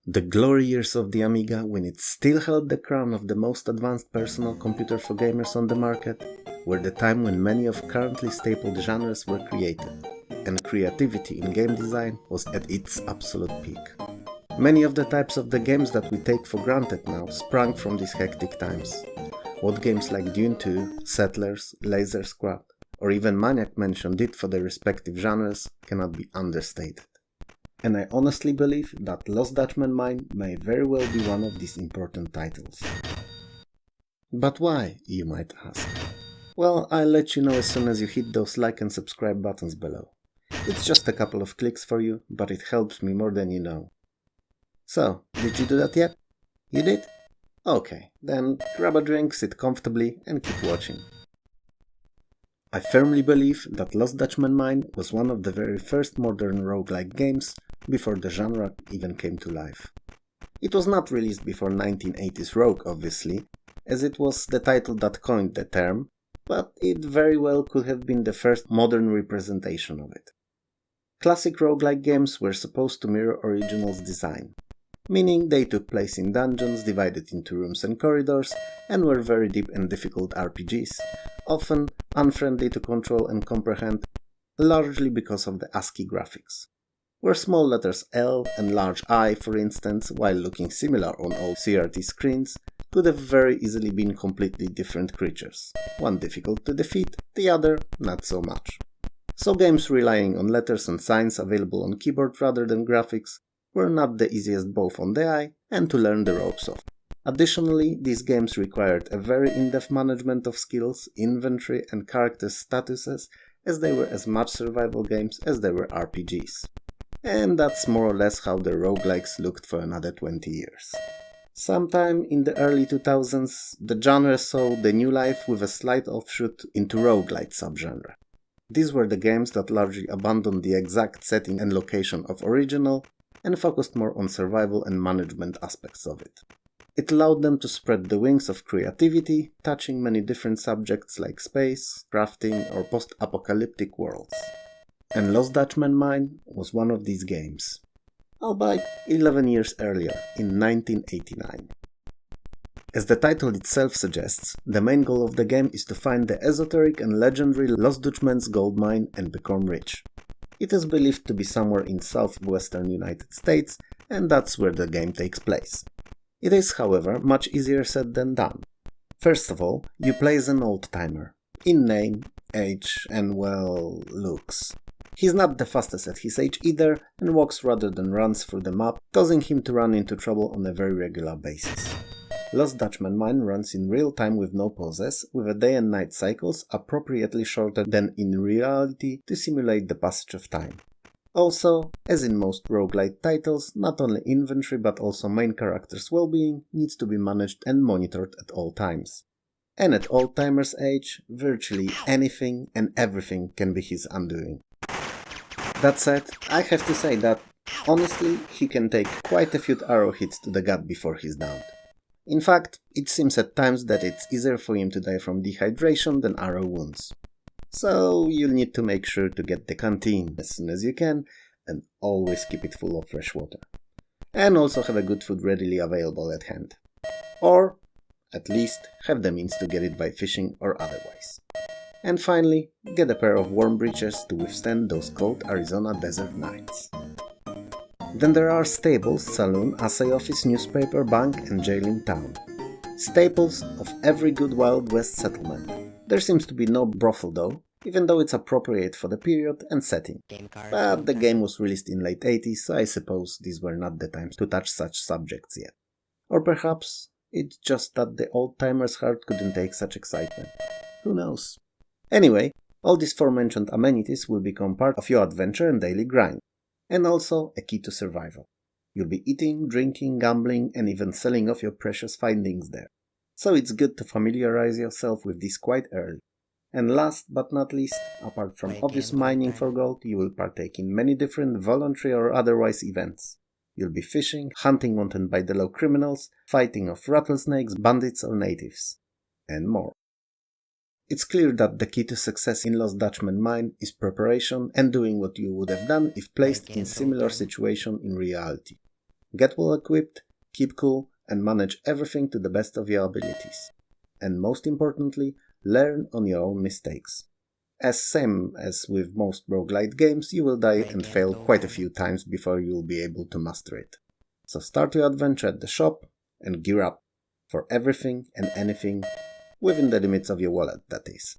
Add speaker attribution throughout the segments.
Speaker 1: The glory years of the Amiga, when it still held the crown of the most advanced personal computer for gamers on the market, were the time when many of currently stapled genres were created, and creativity in game design was at its absolute peak. Many of the types of the games that we take for granted now sprang from these hectic times. What games like Dune 2, Settlers, Laser Squad, or even Maniac Mansion did for their respective genres cannot be understated. And I honestly believe that Lost Dutchman Mine may very well be one of these important titles. But why, you might ask? Well, I'll let you know as soon as you hit those like and subscribe buttons below. It's just a couple of clicks for you, but it helps me more than you know. So, did you do that yet? You did? Okay, then grab a drink, sit comfortably, and keep watching. I firmly believe that Lost Dutchman Mine was one of the very first modern roguelike games before the genre even came to life. It was not released before 1980s Rogue, obviously, as it was the title that coined the term, but it very well could have been the first modern representation of it. Classic roguelike games were supposed to mirror original's design, meaning they took place in dungeons divided into rooms and corridors and were very deep and difficult RPGs, often unfriendly to control and comprehend, largely because of the ASCII graphics, where small letters L and large I, for instance, while looking similar on all CRT screens, could have very easily been completely different creatures, one difficult to defeat, the other not so much. So games relying on letters and signs available on keyboard rather than graphics were not the easiest both on the eye and to learn the ropes of. Additionally, these games required a very in-depth management of skills, inventory and character statuses, as they were as much survival games as they were RPGs. And that's more or less how the roguelikes looked for another 20 years. Sometime in the early 2000s, the genre saw the new life with a slight offshoot into roguelite subgenre. These were the games that largely abandoned the exact setting and location of original and focused more on survival and management aspects of it. It allowed them to spread the wings of creativity, touching many different subjects like space, crafting, or post-apocalyptic worlds. And Lost Dutchman Mine was one of these games, albeit 11 years earlier, in 1989. As the title itself suggests, the main goal of the game is to find the esoteric and legendary Lost Dutchman's gold mine and become rich. It is believed to be somewhere in southwestern United States, and that's where the game takes place. It is, however, much easier said than done. First of all, you play as an old-timer, in name, age, and, well, looks. He's not the fastest at his age either, and walks rather than runs through the map, causing him to run into trouble on a very regular basis. Lost Dutchman Mine runs in real time with no pauses, with a day and night cycles appropriately shorter than in reality to simulate the passage of time. Also, as in most roguelite titles, not only inventory but also main character's well-being needs to be managed and monitored at all times. And at old-timer's age, virtually anything and everything can be his undoing. That said, I have to say that, honestly, he can take quite a few arrow hits to the gut before he's downed. In fact, it seems at times that it's easier for him to die from dehydration than arrow wounds. So you'll need to make sure to get the canteen as soon as you can, and always keep it full of fresh water. And also have a good food readily available at hand. Or, at least, have the means to get it by fishing or otherwise. And finally, get a pair of warm breeches to withstand those cold Arizona desert nights. Then there are stables, saloon, assay office, newspaper, bank and jail in town. Staples of every good Wild West settlement. There seems to be no brothel though, even though it's appropriate for the period and setting. But the game was released in late 80s, so I suppose these were not the times to touch such subjects yet. Or perhaps it's just that the old-timer's heart couldn't take such excitement. Who knows? Anyway, all these forementioned amenities will become part of your adventure and daily grind. And also a key to survival. You'll be eating, drinking, gambling, and even selling off your precious findings there. So it's good to familiarize yourself with this quite early. And last but not least, apart from obvious mining for gold, you will partake in many different voluntary or otherwise events. You'll be fishing, hunting wanted by the law criminals, fighting off rattlesnakes, bandits or natives, and more. It's clear that the key to success in Lost Dutchman Mine is preparation and doing what you would have done if placed in similar situation in reality. Get well equipped, keep cool, and manage everything to the best of your abilities. And most importantly, learn on your own mistakes. As same as with most roguelite games, you will die and fail quite a few times before you will be able to master it. So start your adventure at the shop and gear up for everything and anything within the limits of your wallet, that is.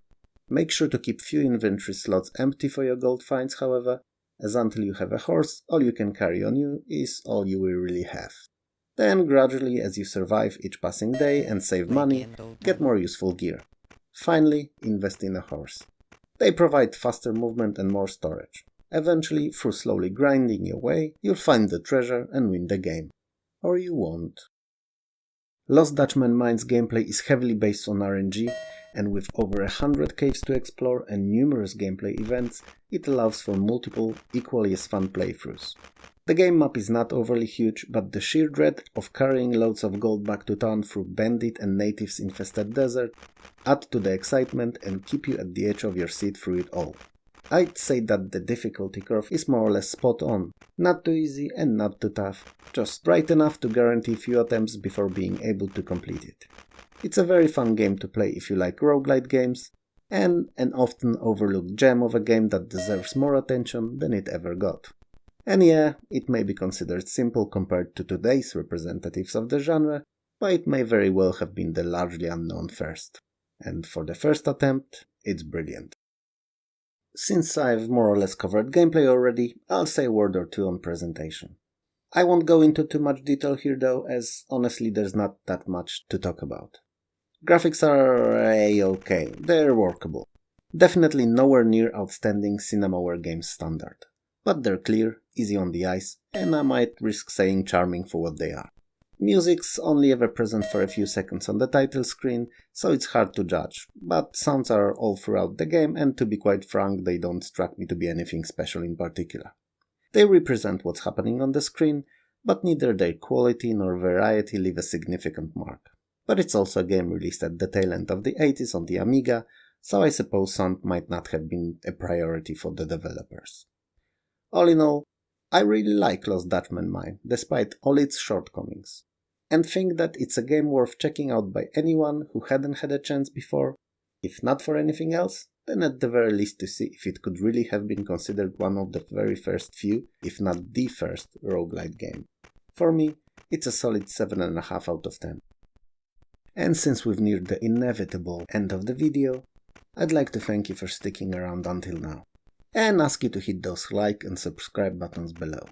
Speaker 1: Make sure to keep few inventory slots empty for your gold finds, however, as until you have a horse, all you can carry on you is all you will really have. Then gradually, as you survive each passing day and save money, get more useful gear. Finally, invest in a horse. They provide faster movement and more storage. Eventually, through slowly grinding your way, you'll find the treasure and win the game. Or you won't. Lost Dutchman Mine's gameplay is heavily based on RNG, and with over 100 caves to explore and numerous gameplay events, it allows for multiple, equally as fun playthroughs. The game map is not overly huge, but the sheer dread of carrying loads of gold back to town through bandit and natives infested desert add to the excitement and keep you at the edge of your seat through it all. I'd say that the difficulty curve is more or less spot on, not too easy and not too tough, just right enough to guarantee few attempts before being able to complete it. It's a very fun game to play if you like roguelite games, and an often overlooked gem of a game that deserves more attention than it ever got. And yeah, it may be considered simple compared to today's representatives of the genre, but it may very well have been the largely unknown first. And for the first attempt, it's brilliant. Since I've more or less covered gameplay already, I'll say a word or two on presentation. I won't go into too much detail here though, as honestly there's not that much to talk about. Graphics are a-okay, they're workable. Definitely nowhere near outstanding Cinemaware games standard. But they're clear, easy on the eyes, and I might risk saying charming for what they are. Music's only ever present for a few seconds on the title screen, so it's hard to judge, but sounds are all throughout the game, and to be quite frank, they don't strike me to be anything special in particular. They represent what's happening on the screen, but neither their quality nor variety leave a significant mark. But it's also a game released at the tail end of the 80s on the Amiga, so I suppose sound might not have been a priority for the developers. All in all, I really like Lost Dutchman Mine, despite all its shortcomings, and think that it's a game worth checking out by anyone who hadn't had a chance before, if not for anything else, then at the very least to see if it could really have been considered one of the very first few, if not the first, roguelite game. For me, it's a solid 7.5 out of 10. And since we've neared the inevitable end of the video, I'd like to thank you for sticking around until now, and ask you to hit those like and subscribe buttons below.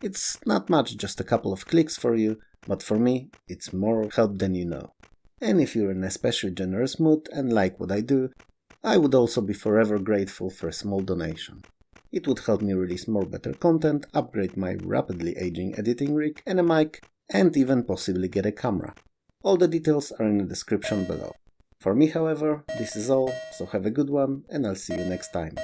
Speaker 1: It's not much, just a couple of clicks for you, but for me, it's more help than you know. And if you're in an especially generous mood and like what I do, I would also be forever grateful for a small donation. It would help me release more better content, upgrade my rapidly aging editing rig and a mic, and even possibly get a camera. All the details are in the description below. For me, however, this is all, so have a good one and I'll see you next time.